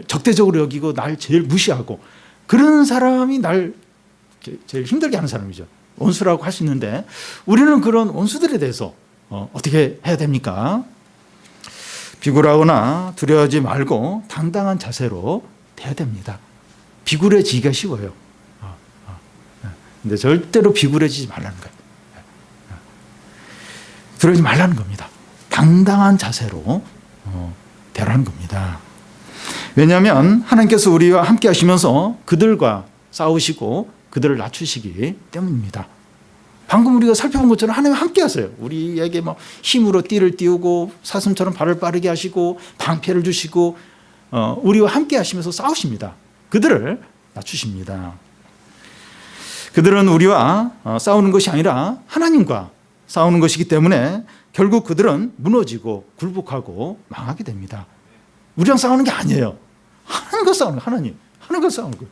적대적으로 여기고 날 제일 무시하고 그런 사람이 날 제일 힘들게 하는 사람이죠. 원수라고 할 수 있는데 우리는 그런 원수들에 대해서 어떻게 해야 됩니까? 비굴하거나 두려워하지 말고 당당한 자세로 돼야 됩니다. 비굴해지기가 쉬워요. 근데 절대로 비굴해지지 말라는 거예요. 두려워하지 말라는 겁니다. 당당한 자세로 되라는 겁니다. 왜냐하면 하나님께서 우리와 함께 하시면서 그들과 싸우시고 그들을 낮추시기 때문입니다. 방금 우리가 살펴본 것처럼 하나님 함께 하세요. 우리에게 막 힘으로 띠를 띄우고 사슴처럼 발을 빠르게 하시고 방패를 주시고 우리와 함께 하시면서 싸우십니다. 그들을 낮추십니다. 그들은 우리와 싸우는 것이 아니라 하나님과 싸우는 것이기 때문에 결국 그들은 무너지고 굴복하고 망하게 됩니다. 우리랑 싸우는 게 아니에요. 하나님과 싸우는 거예요. 하나님과 싸우는 거예요.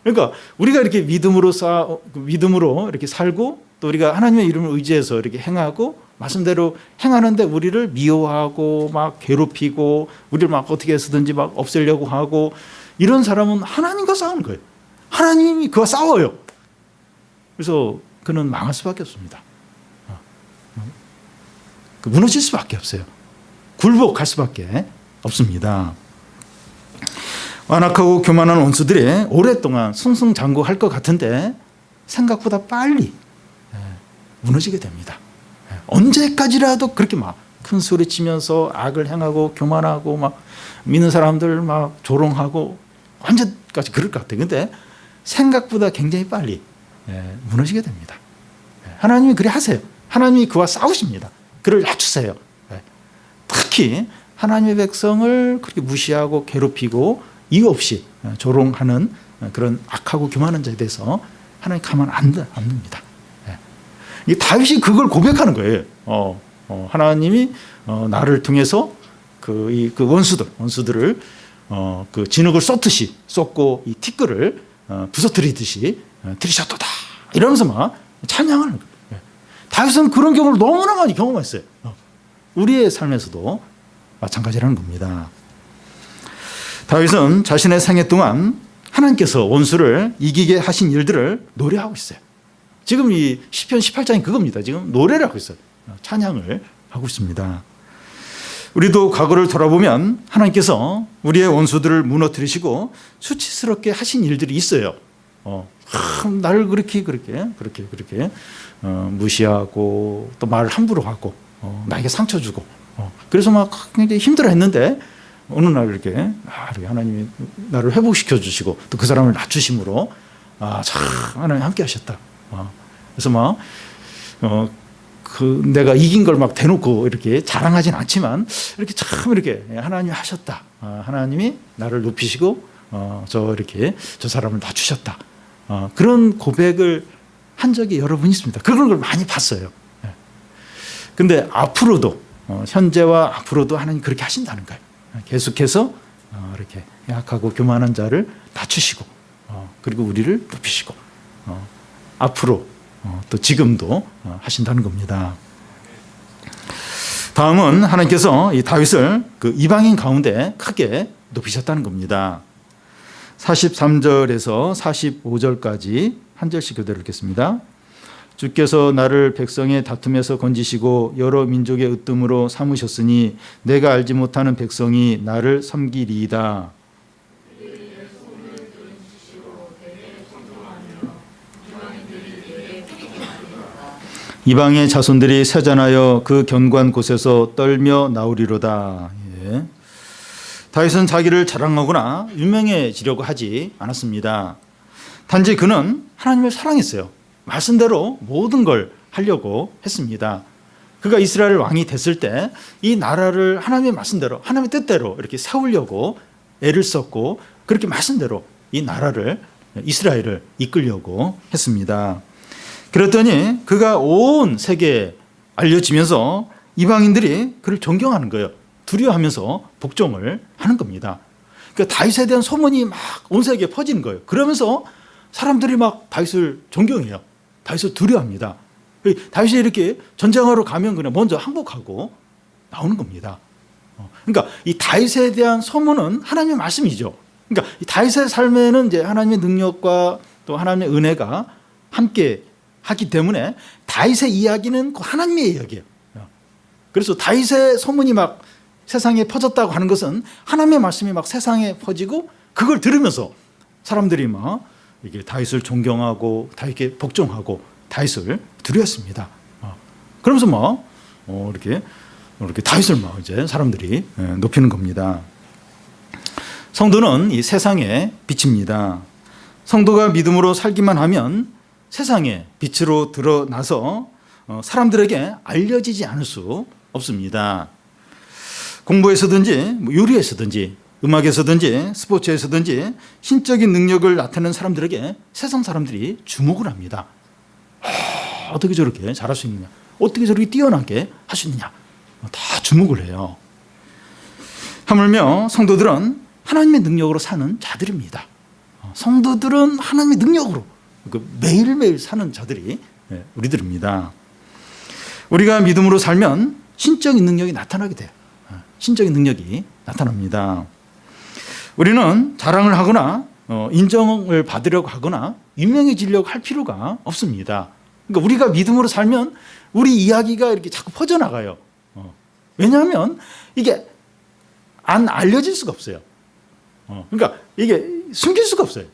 그러니까 우리가 이렇게 믿음으로 이렇게 살고 또 우리가 하나님의 이름을 의지해서 이렇게 행하고 말씀대로 행하는데 우리를 미워하고 막 괴롭히고 우리를 막 어떻게 해서든지 막 없애려고 하고 이런 사람은 하나님과 싸우는 거예요. 하나님이 그와 싸워요. 그래서 그는 망할 수밖에 없습니다. 무너질 수밖에 없어요. 굴복할 수밖에 없습니다. 완악하고 교만한 원수들이 오랫동안 승승장구할 것 같은데 생각보다 빨리 무너지게 됩니다. 언제까지라도 그렇게 막 큰 소리 치면서 악을 행하고 교만하고 막 믿는 사람들 막 조롱하고 언제까지 그럴 것 같아요. 근데 생각보다 굉장히 빨리 무너지게 됩니다. 하나님이 그래 하세요. 하나님이 그와 싸우십니다. 그를 낮추세요. 특히 하나님의 백성을 그렇게 무시하고 괴롭히고 이유 없이 조롱하는 그런 악하고 교만한 자에 대해서 하나님 가만 안 둡니다. 다윗이 그걸 고백하는 거예요. 하나님이 나를 통해서 그 원수들을 그 진흙을 쏟고 이 티끌을 부서뜨리듯이 들이셨도다 이러면서 막 찬양하는 거예요. 다윗은 그런 경우를 너무나 많이 경험했어요. 우리의 삶에서도 마찬가지라는 겁니다. 다윗은 자신의 생애 동안 하나님께서 원수를 이기게 하신 일들을 노래하고 있어요. 지금 이 시편 18장이 그겁니다. 지금 노래를 하고 있어요. 찬양을 하고 있습니다. 우리도 과거를 돌아보면 하나님께서 우리의 원수들을 무너뜨리시고 수치스럽게 하신 일들이 있어요. 나를 그렇게 무시하고 또 말을 함부로 하고 나에게 상처 주고 그래서 막 굉장히 힘들어했는데 어느 날 이렇게 하나님이 나를 회복시켜 주시고 또 그 사람을 낮추심으로 참 하나님 함께 하셨다. 그래서 막 내가 이긴 걸 막 대놓고 이렇게 자랑하진 않지만 이렇게 참 이렇게 하나님이 하셨다. 하나님이 나를 높이시고 저 사람을 낮추셨다. 그런 고백을 한 적이 여러 번 있습니다. 그런 걸 많이 봤어요. 근데 앞으로도 현재와 앞으로도 하나님 그렇게 하신다는 거예요. 계속해서 이렇게 약하고 교만한 자를 낮추시고 그리고 우리를 높이시고 앞으로 또 지금도 하신다는 겁니다. 다음은 하나님께서 이 다윗을 그 이방인 가운데 크게 높이셨다는 겁니다. 43절에서 45절까지 한 절씩 그대로 읽겠습니다. 주께서 나를 백성의 다툼에서 건지시고 여러 민족의 으뜸으로 삼으셨으니 내가 알지 못하는 백성이 나를 섬기리이다. 이방의 자손들이 세잔하여 그 견고한 곳에서 떨며 나오리로다. 다윗은 자기를 자랑하거나 유명해지려고 하지 않았습니다. 단지 그는 하나님을 사랑했어요. 말씀대로 모든 걸 하려고 했습니다. 그가 이스라엘 왕이 됐을 때 이 나라를 하나님의 말씀대로 하나님의 뜻대로 이렇게 세우려고 애를 썼고 그렇게 말씀대로 이 나라를 이스라엘을 이끌려고 했습니다. 그랬더니 그가 온 세계에 알려지면서 이방인들이 그를 존경하는 거예요. 두려워하면서 복종을 하는 겁니다. 그러니까 다윗에 대한 소문이 막 온 세계에 퍼지는 거예요. 그러면서 사람들이 막 다윗을 존경해요. 다윗을 두려워합니다. 다윗이 이렇게 전쟁하러 가면 그냥 먼저 항복하고 나오는 겁니다. 그러니까 이 다윗에 대한 소문은 하나님의 말씀이죠. 그러니까 이 다윗의 삶에는 이제 하나님의 능력과 또 하나님의 은혜가 함께 하기 때문에 다윗의 이야기는 하나님의 이야기예요. 그래서 다윗의 소문이 막 세상에 퍼졌다고 하는 것은 하나님의 말씀이 막 세상에 퍼지고 그걸 들으면서 사람들이 막 이게 다윗을 존경하고 다윗에게 복종하고 다윗을 두려웠습니다. 그러면서 막 이렇게 다윗을 막 이제 사람들이 높이는 겁니다. 성도는 이 세상의 빛입니다. 성도가 믿음으로 살기만 하면 세상에 빛으로 드러나서 사람들에게 알려지지 않을 수 없습니다. 공부에서든지 요리에서든지 음악에서든지 스포츠에서든지 신적인 능력을 나타내는 사람들에게 세상 사람들이 주목을 합니다. 어떻게 저렇게 잘할 수 있느냐, 어떻게 저렇게 뛰어나게 할 수 있느냐, 다 주목을 해요. 하물며 성도들은 하나님의 능력으로 사는 자들입니다. 성도들은 하나님의 능력으로 매일매일 사는 자들이 우리들입니다. 우리가 믿음으로 살면 신적인 능력이 나타나게 돼요. 신적인 능력이 나타납니다. 우리는 자랑을 하거나 인정을 받으려고 하거나 유명해지려고 할 필요가 없습니다. 그러니까 우리가 믿음으로 살면 우리 이야기가 이렇게 자꾸 퍼져나가요. 왜냐하면 이게 안 알려질 수가 없어요. 그러니까 이게 숨길 수가 없어요.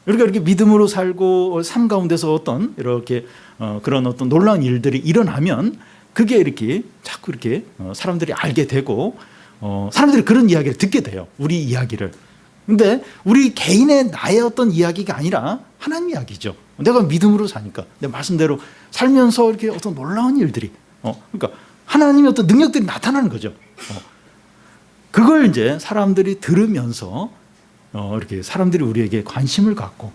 우리가 이렇게 믿음으로 살고 삶 가운데서 어떤 이렇게 그런 어떤 놀라운 일들이 일어나면 그게 이렇게 자꾸 이렇게 사람들이 알게 되고 사람들이 그런 이야기를 듣게 돼요. 우리 이야기를. 근데 우리 개인의 나의 어떤 이야기가 아니라 하나님 이야기죠. 내가 믿음으로 사니까 내 말씀대로 살면서 이렇게 어떤 놀라운 일들이 그러니까 하나님의 어떤 능력들이 나타나는 거죠. 그걸 이제 사람들이 들으면서 이렇게 사람들이 우리에게 관심을 갖고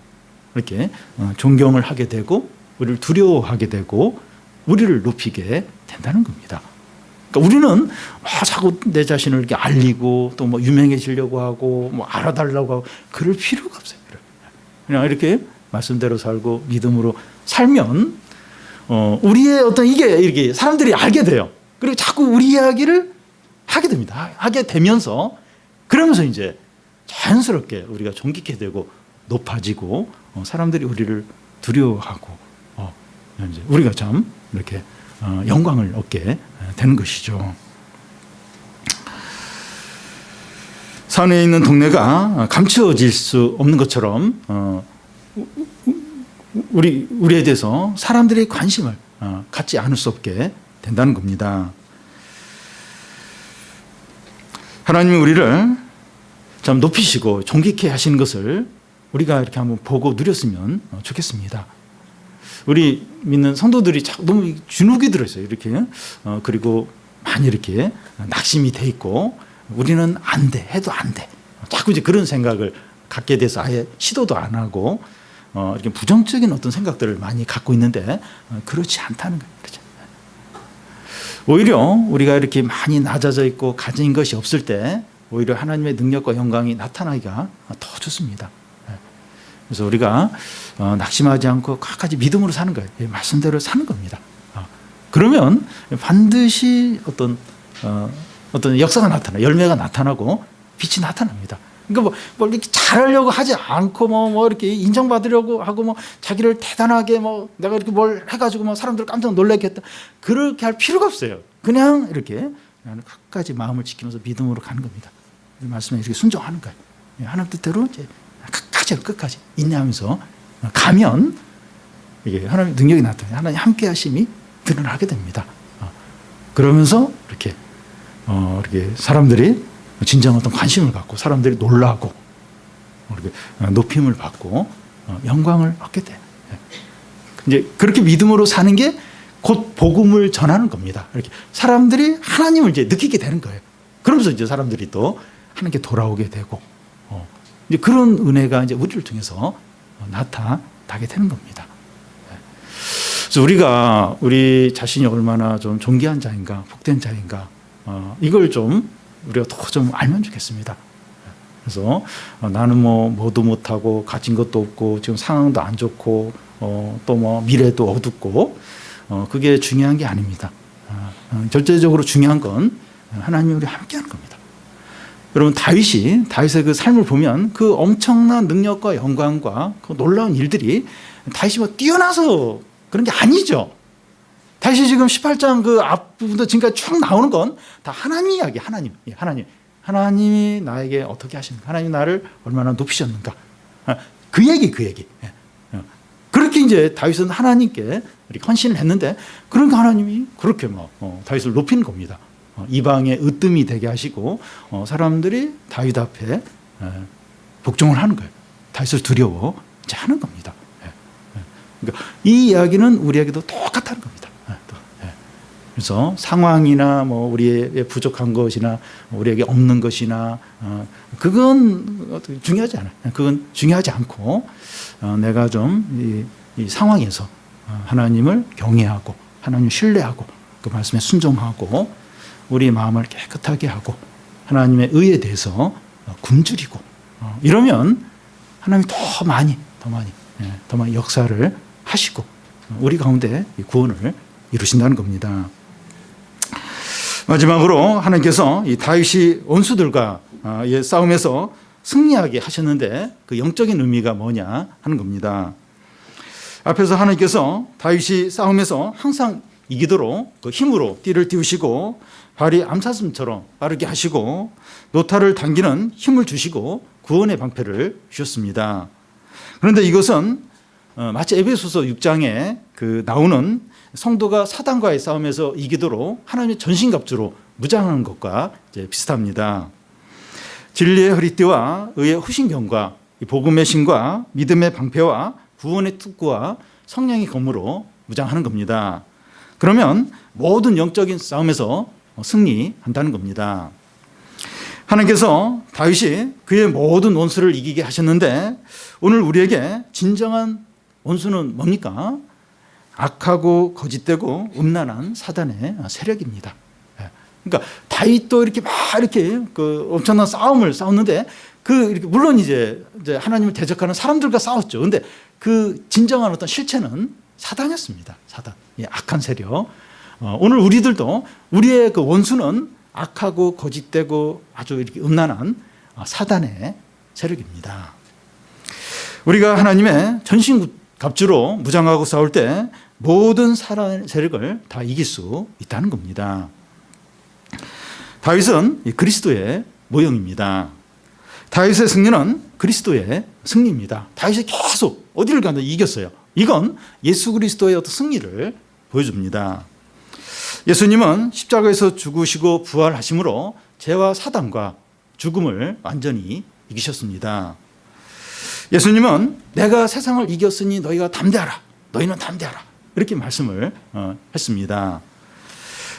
이렇게 존경을 하게 되고 우리를 두려워하게 되고 우리를 높이게 된다는 겁니다. 그러니까 우리는 자꾸 내 자신을 이렇게 알리고 또 뭐 유명해지려고 하고 뭐 알아달라고 하고 그럴 필요가 없어요. 그냥 이렇게 말씀대로 살고 믿음으로 살면 우리의 어떤 이게 이렇게 사람들이 알게 돼요. 그리고 자꾸 우리 이야기를 하게 됩니다. 하게 되면서 그러면서 이제 자연스럽게 우리가 존귀케 되고 높아지고 사람들이 우리를 두려워하고 이제 우리가 참 이렇게 영광을 얻게 되는 것이죠. 산에 있는 동네가 감추어질 수 없는 것처럼 우리에 대해서 사람들의 관심을 갖지 않을 수 없게 된다는 겁니다. 하나님이 우리를 참 높이시고 존귀케 하시는 것을 우리가 이렇게 한번 보고 누렸으면 좋겠습니다. 우리 믿는 성도들이 너무 주눅이 들어있어요. 이렇게 그리고 많이 이렇게 낙심이 돼 있고 우리는 안 돼, 해도 안 돼. 자꾸 이제 그런 생각을 갖게 돼서 아예 시도도 안 하고 이렇게 부정적인 어떤 생각들을 많이 갖고 있는데 그렇지 않다는 거예요. 그렇죠? 오히려 우리가 이렇게 많이 낮아져 있고 가진 것이 없을 때 오히려 하나님의 능력과 영광이 나타나기가 더 좋습니다. 그래서 우리가 낙심하지 않고 끝까지 믿음으로 사는 거예요. 말씀대로 사는 겁니다. 그러면 반드시 어떤 역사가 나타나, 열매가 나타나고 빛이 나타납니다. 그러니까 뭐 이렇게 잘하려고 하지 않고 뭐 이렇게 인정받으려고 하고 뭐 자기를 대단하게 뭐 내가 이렇게 뭘 해가지고 뭐 사람들 깜짝 놀라게 했다. 그렇게 할 필요가 없어요. 그냥 이렇게 끝까지 마음을 지키면서 믿음으로 가는 겁니다. 말씀에 이렇게 순종하는 거예요. 하나님 뜻대로 이제 끝까지 인내하면서 가면 이게 하나님의 능력이 나타나요. 하나님 함께 하심이 드러나게 됩니다. 그러면서 이렇게 사람들이 진정한 어떤 관심을 갖고 사람들이 놀라고 이렇게 높임을 받고 영광을 얻게 돼요. 이제 그렇게 믿음으로 사는 게 곧 복음을 전하는 겁니다. 이렇게 사람들이 하나님을 이제 느끼게 되는 거예요. 그러면서 이제 사람들이 또 하나님께 돌아오게 되고 이제 그런 은혜가 이제 우리를 통해서 나타나게 되는 겁니다. 그래서 우리가 우리 자신이 얼마나 좀 존귀한 자인가, 복된 자인가, 이걸 좀 우리가 더 좀 알면 좋겠습니다. 그래서 나는 뭐도 못하고 가진 것도 없고 지금 상황도 안 좋고 또 뭐 미래도 어둡고 그게 중요한 게 아닙니다. 절대적으로 중요한 건 하나님이 우리 함께하는 겁니다. 여러분 다윗의 그 삶을 보면 그 엄청난 능력과 영광과 그 놀라운 일들이 다윗이 뭐 뛰어나서 그런 게 아니죠. 다윗이 지금 18장 그 앞부분도 지금까지 쭉 나오는 건 다 하나님 이야기, 하나님이 나에게 어떻게 하십니까? 하나님 나를 얼마나 높이셨는가? 그 얘기. 그렇게 이제 다윗은 하나님께 이렇게 헌신을 했는데, 그러니까 하나님이 그렇게 다윗을 높이는 겁니다. 이방의 으뜸이 되게 하시고 사람들이 다윗 앞에 복종을 하는 거예요. 다윗을 두려워 이제 하는 겁니다. 그러니까 이 이야기는 우리에게도 똑같다는 겁니다. 그래서 상황이나 뭐 우리의 부족한 것이나 우리에게 없는 것이나 그건 중요하지 않아요. 그건 중요하지 않고 내가 좀 이 상황에서 하나님을 경외하고 하나님 신뢰하고 그 말씀에 순종하고 우리 마음을 깨끗하게 하고 하나님의 의에 대해서 굶주리고 이러면 하나님이 더 많이 역사를 하시고 우리 가운데 구원을 이루신다는 겁니다. 마지막으로 하나님께서 이 다윗이 원수들과의 싸움에서 승리하게 하셨는데 그 영적인 의미가 뭐냐 하는 겁니다. 앞에서 하나님께서 다윗이 싸움에서 항상 이기도록 그 힘으로 띠를 띄우시고 발이 암사슴처럼 빠르게 하시고 노타를 당기는 힘을 주시고 구원의 방패를 주셨습니다. 그런데 이것은 마치 에베소서 6장에 그 나오는 성도가 사단과의 싸움에서 이기도록 하나님의 전신갑주로 무장하는 것과 이제 비슷합니다. 진리의 허리띠와 의의 후신경과 복음의 신과 믿음의 방패와 구원의 특구와 성령의 검으로 무장하는 겁니다. 그러면 모든 영적인 싸움에서 승리한다는 겁니다. 하나님께서 다윗이 그의 모든 원수를 이기게 하셨는데 오늘 우리에게 진정한 원수는 뭡니까? 악하고 거짓되고 음란한 사단의 세력입니다. 그러니까 다윗도 이렇게 그 엄청난 싸움을 싸웠는데 물론 이제 하나님을 대적하는 사람들과 싸웠죠. 근데 그 진정한 어떤 실체는 사단이었습니다. 사단, 악한 세력. 오늘 우리들도 우리의 그 원수는 악하고 거짓되고 아주 이렇게 음란한 사단의 세력입니다. 우리가 하나님의 전신갑주로 무장하고 싸울 때 모든 사단의 세력을 다 이길 수 있다는 겁니다. 다윗은 그리스도의 모형입니다. 다윗의 승리는 그리스도의 승리입니다. 다윗이 계속 어디를 가도 이겼어요. 이건 예수 그리스도의 어떤 승리를 보여줍니다. 예수님은 십자가에서 죽으시고 부활하심으로 죄와 사단과 죽음을 완전히 이기셨습니다. 예수님은 내가 세상을 이겼으니 너희가 담대하라. 너희는 담대하라. 이렇게 말씀을 했습니다.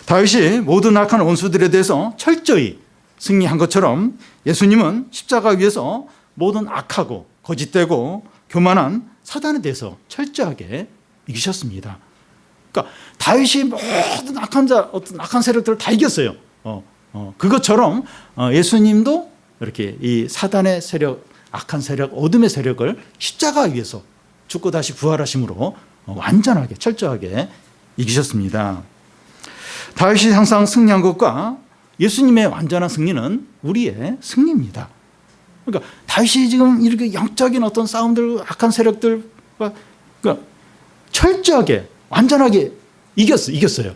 다윗이 모든 악한 원수들에 대해서 철저히 승리한 것처럼 예수님은 십자가 위에서 모든 악하고 거짓되고 교만한 사단에 대해서 철저하게 이기셨습니다. 그러니까 다윗이 모든 악한 세력들을 다 이겼어요. 그것처럼 예수님도 이렇게 이 사단의 세력, 악한 세력, 어둠의 세력을 십자가 위에서 죽고 다시 부활하심으로 완전하게 철저하게 이기셨습니다. 다윗이 항상 승리한 것과 예수님의 완전한 승리는 우리의 승리입니다. 그러니까 다윗이 지금 이렇게 영적인 어떤 싸움들, 악한 세력들과 그러니까 철저하게 완전하게 이겼어요.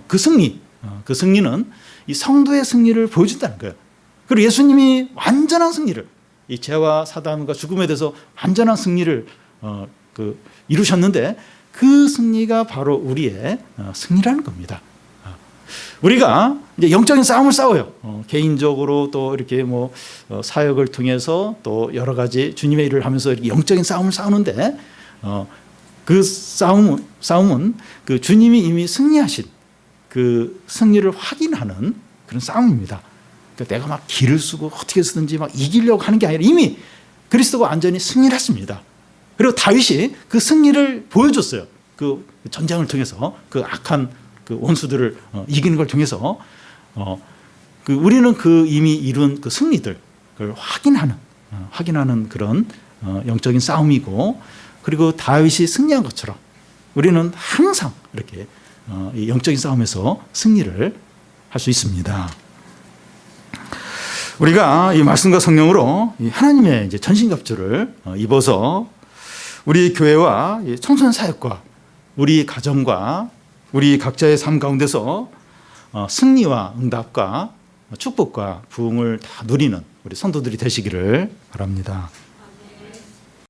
그 승리는 이 성도의 승리를 보여준다는 거예요. 그리고 예수님이 완전한 승리를 이 죄와 사단과 죽음에 대해서 완전한 승리를 이루셨는데 그 승리가 바로 우리의 승리라는 겁니다. 우리가 이제 영적인 싸움을 싸워요. 개인적으로 또 이렇게 사역을 통해서 또 여러 가지 주님의 일을 하면서 이렇게 영적인 싸움을 싸우는데 그 싸움은 그 주님이 이미 승리하신 그 승리를 확인하는 그런 싸움입니다. 그러니까 내가 막 기를 쓰고 어떻게 쓰든지 막 이기려고 하는 게 아니라 이미 그리스도가 완전히 승리를 했습니다. 그리고 다윗이 그 승리를 보여줬어요. 그 전쟁을 통해서 그 악한 그 원수들을 이기는 걸 통해서 우리는 그 이미 이룬 그 승리들 그걸 확인하는 그런 영적인 싸움이고, 그리고 다윗이 승리한 것처럼 우리는 항상 이렇게 이 영적인 싸움에서 승리를 할 수 있습니다. 우리가 이 말씀과 성령으로 이 하나님의 이제 전신갑주를 입어서 우리 교회와 이 청소년 사역과 우리 가정과 우리 각자의 삶 가운데서 승리와 응답과 축복과 부흥을 다 누리는 우리 성도들이 되시기를 바랍니다.